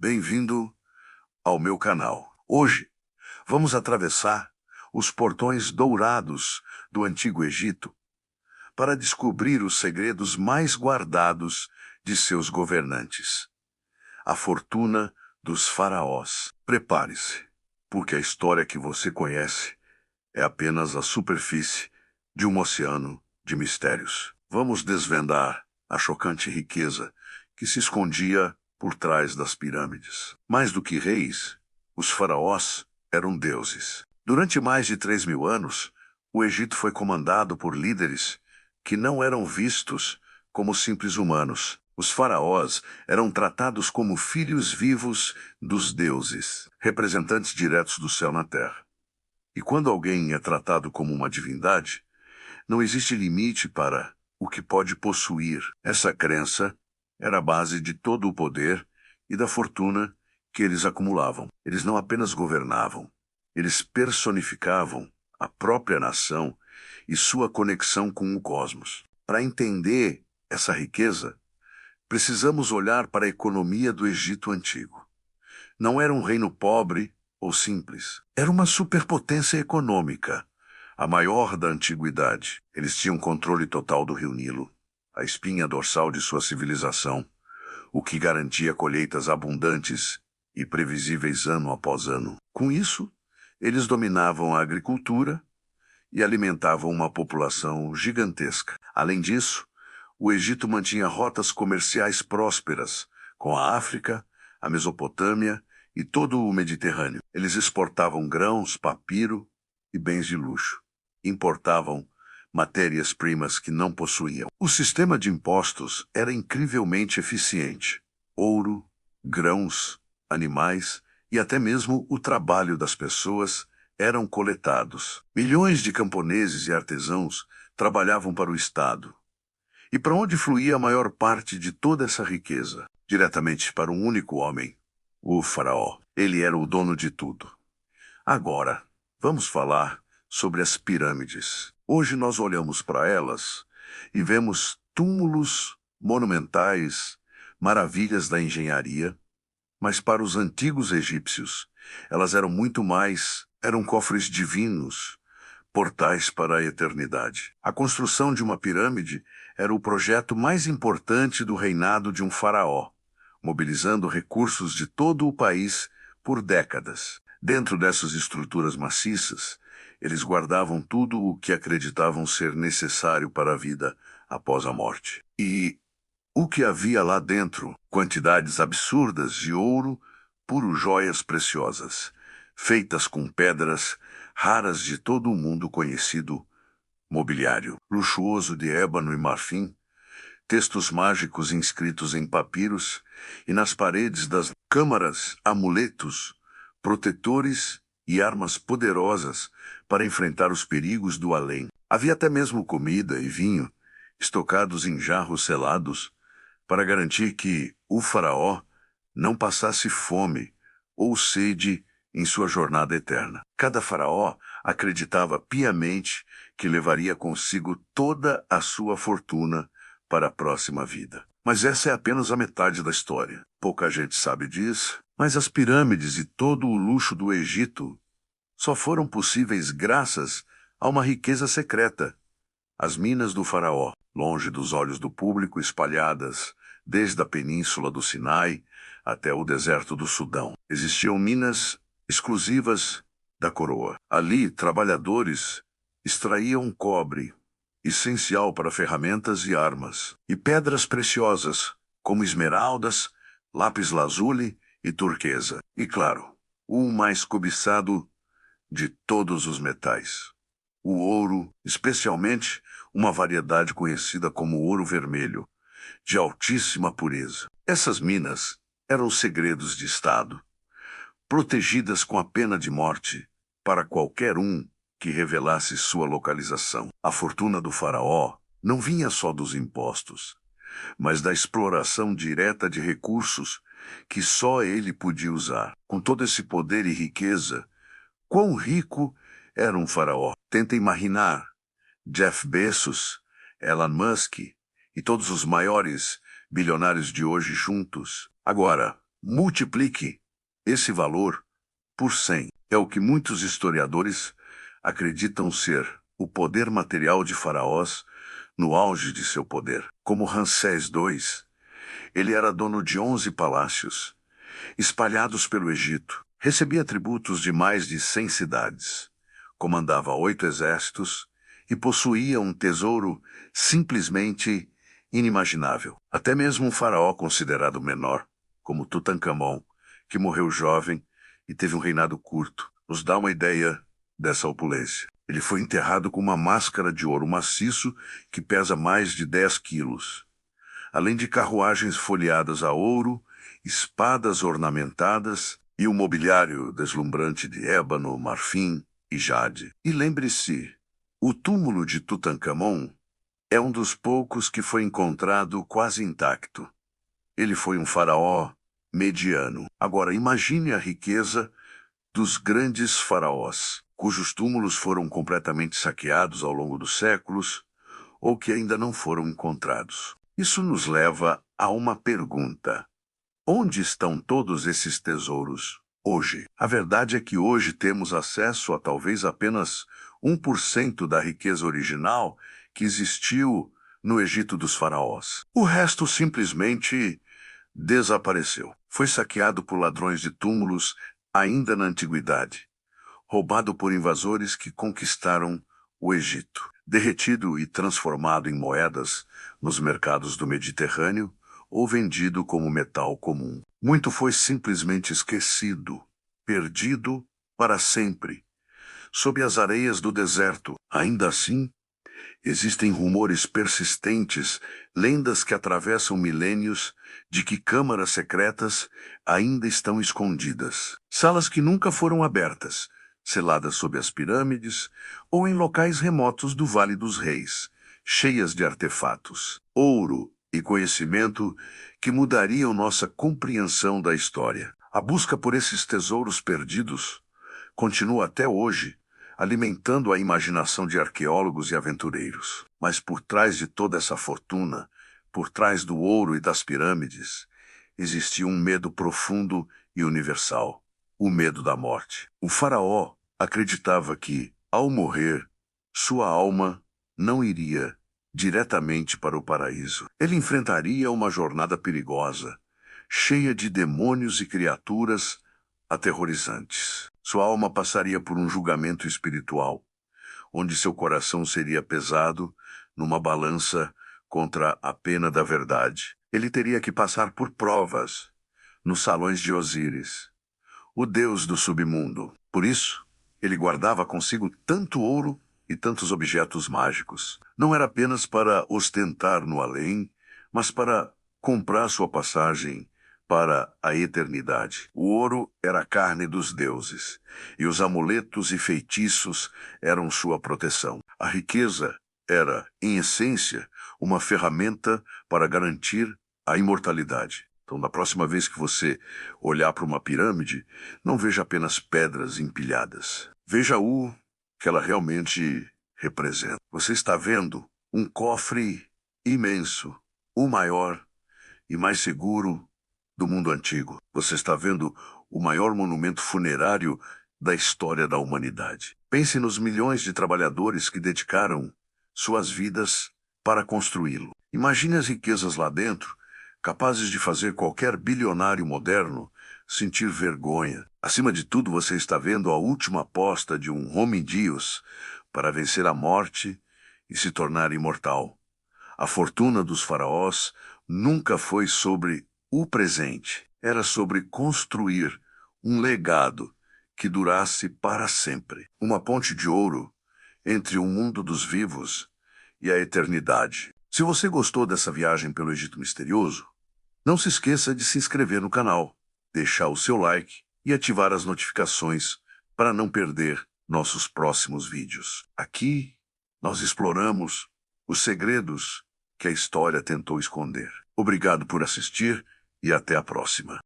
Bem-vindo ao meu canal. Hoje, vamos atravessar os portões dourados do Antigo Egito para descobrir os segredos mais guardados de seus governantes. A fortuna dos faraós. Prepare-se, porque a história que você conhece é apenas a superfície de um oceano de mistérios. Vamos desvendar a chocante riqueza que se escondia por trás das pirâmides. Mais do que reis, os faraós eram deuses. Durante mais de 3.000 anos, o Egito foi comandado por líderes que não eram vistos como simples humanos. Os faraós eram tratados como filhos vivos dos deuses, representantes diretos do céu na terra. E quando alguém é tratado como uma divindade, não existe limite para o que pode possuir. Essa crença era a base de todo o poder e da fortuna que eles acumulavam. Eles não apenas governavam, eles personificavam a própria nação e sua conexão com o cosmos. Para entender essa riqueza, precisamos olhar para a economia do Egito Antigo. Não era um reino pobre ou simples. Era uma superpotência econômica, a maior da antiguidade. Eles tinham controle total do rio Nilo, a espinha dorsal de sua civilização, o que garantia colheitas abundantes e previsíveis ano após ano. Com isso, eles dominavam a agricultura e alimentavam uma população gigantesca. Além disso, o Egito mantinha rotas comerciais prósperas com a África, a Mesopotâmia e todo o Mediterrâneo. Eles exportavam grãos, papiro e bens de luxo. Importavam matérias-primas que não possuíam. O sistema de impostos era incrivelmente eficiente. Ouro, grãos, animais e até mesmo o trabalho das pessoas eram coletados. Milhões de camponeses e artesãos trabalhavam para o Estado. E para onde fluía a maior parte de toda essa riqueza? Diretamente para um único homem, o faraó. Ele era o dono de tudo. Agora, vamos falar sobre as pirâmides. Hoje nós olhamos para elas e vemos túmulos monumentais, maravilhas da engenharia, mas para os antigos egípcios, elas eram muito mais, eram cofres divinos, portais para a eternidade. A construção de uma pirâmide era o projeto mais importante do reinado de um faraó, mobilizando recursos de todo o país por décadas. Dentro dessas estruturas maciças, eles guardavam tudo o que acreditavam ser necessário para a vida após a morte. E o que havia lá dentro? Quantidades absurdas de ouro, puro joias preciosas, feitas com pedras raras de todo o mundo conhecido, mobiliário luxuoso de ébano e marfim, textos mágicos inscritos em papiros e nas paredes das câmaras, amuletos, protetores e armas poderosas para enfrentar os perigos do além. Havia até mesmo comida e vinho, estocados em jarros selados, para garantir que o faraó não passasse fome ou sede em sua jornada eterna. Cada faraó acreditava piamente que levaria consigo toda a sua fortuna para a próxima vida. Mas essa é apenas a metade da história. Pouca gente sabe disso, mas as pirâmides e todo o luxo do Egito só foram possíveis graças a uma riqueza secreta. As minas do faraó, longe dos olhos do público, espalhadas desde a península do Sinai até o deserto do Sudão. Existiam minas exclusivas da coroa. Ali, trabalhadores extraíam cobre, essencial para ferramentas e armas, e pedras preciosas, como esmeraldas, lápis-lazuli e turquesa. E, claro, o mais cobiçado de todos os metais, o ouro, especialmente uma variedade conhecida como ouro vermelho, de altíssima pureza. Essas minas eram segredos de Estado, protegidas com a pena de morte para qualquer um que revelasse sua localização. A fortuna do faraó não vinha só dos impostos, mas da exploração direta de recursos que só ele podia usar. Com todo esse poder e riqueza, quão rico era um faraó? Tenta imaginar Jeff Bezos, Elon Musk e todos os maiores bilionários de hoje juntos. Agora, Multiplique esse valor por 100. É o que muitos historiadores acreditam ser o poder material de Faraós no auge de seu poder. Como Ramsés II, ele era dono de 11 palácios, espalhados pelo Egito. Recebia tributos de mais de 100 cidades. Comandava 8 exércitos e possuía um tesouro simplesmente inimaginável. Até mesmo um faraó considerado menor, como Tutancâmon, que morreu jovem e teve um reinado curto, nos dá uma ideia dessa opulência. Ele foi enterrado com uma máscara de ouro maciço que pesa mais de 10 quilos, além de carruagens folheadas a ouro, espadas ornamentadas e um mobiliário deslumbrante de ébano, marfim e jade. E lembre-se, o túmulo de Tutancâmon é um dos poucos que foi encontrado quase intacto. Ele foi um faraó mediano. Agora imagine a riqueza dos grandes faraós, cujos túmulos foram completamente saqueados ao longo dos séculos ou que ainda não foram encontrados. Isso nos leva a uma pergunta. Onde estão todos esses tesouros hoje? A verdade é que hoje temos acesso a talvez apenas 1% da riqueza original que existiu no Egito dos faraós. O resto simplesmente desapareceu. Foi saqueado por ladrões de túmulos ainda na antiguidade, roubado por invasores que conquistaram o Egito, derretido e transformado em moedas nos mercados do Mediterrâneo ou vendido como metal comum. Muito foi simplesmente esquecido, perdido para sempre, sob as areias do deserto. Ainda assim, existem rumores persistentes, lendas que atravessam milênios, de que câmaras secretas ainda estão escondidas. Salas que nunca foram abertas, seladas sob as pirâmides ou em locais remotos do Vale dos Reis, cheias de artefatos, ouro e conhecimento que mudariam nossa compreensão da história. A busca por esses tesouros perdidos continua até hoje, alimentando a imaginação de arqueólogos e aventureiros. Mas por trás de toda essa fortuna, por trás do ouro e das pirâmides, existia um medo profundo e universal: o medo da morte. O faraó acreditava que, ao morrer, sua alma não iria diretamente para o paraíso. Ele enfrentaria uma jornada perigosa, cheia de demônios e criaturas aterrorizantes. Sua alma passaria por um julgamento espiritual, onde seu coração seria pesado numa balança contra a pena da verdade. Ele teria que passar por provas nos salões de Osíris, o deus do submundo. Por isso, ele guardava consigo tanto ouro e tantos objetos mágicos. Não era apenas para ostentar no além, mas para comprar sua passagem para a eternidade. O ouro era a carne dos deuses, e os amuletos e feitiços eram sua proteção. A riqueza era, em essência, uma ferramenta para garantir a imortalidade. Então, da próxima vez que você olhar para uma pirâmide, não veja apenas pedras empilhadas. Veja o que ela realmente representa. Você está vendo um cofre imenso, o maior e mais seguro do mundo antigo. Você está vendo o maior monumento funerário da história da humanidade. Pense nos milhões de trabalhadores que dedicaram suas vidas para construí-lo. Imagine as riquezas lá dentro, capazes de fazer qualquer bilionário moderno sentir vergonha. Acima de tudo, você está vendo a última aposta de um homem-deus para vencer a morte e se tornar imortal. A fortuna dos faraós nunca foi sobre o presente, era sobre construir um legado que durasse para sempre. Uma ponte de ouro entre o mundo dos vivos e a eternidade. Se você gostou dessa viagem pelo Egito Misterioso, não se esqueça de se inscrever no canal, deixar o seu like e ativar as notificações para não perder nossos próximos vídeos. Aqui, nós exploramos os segredos que a história tentou esconder. Obrigado por assistir e até a próxima.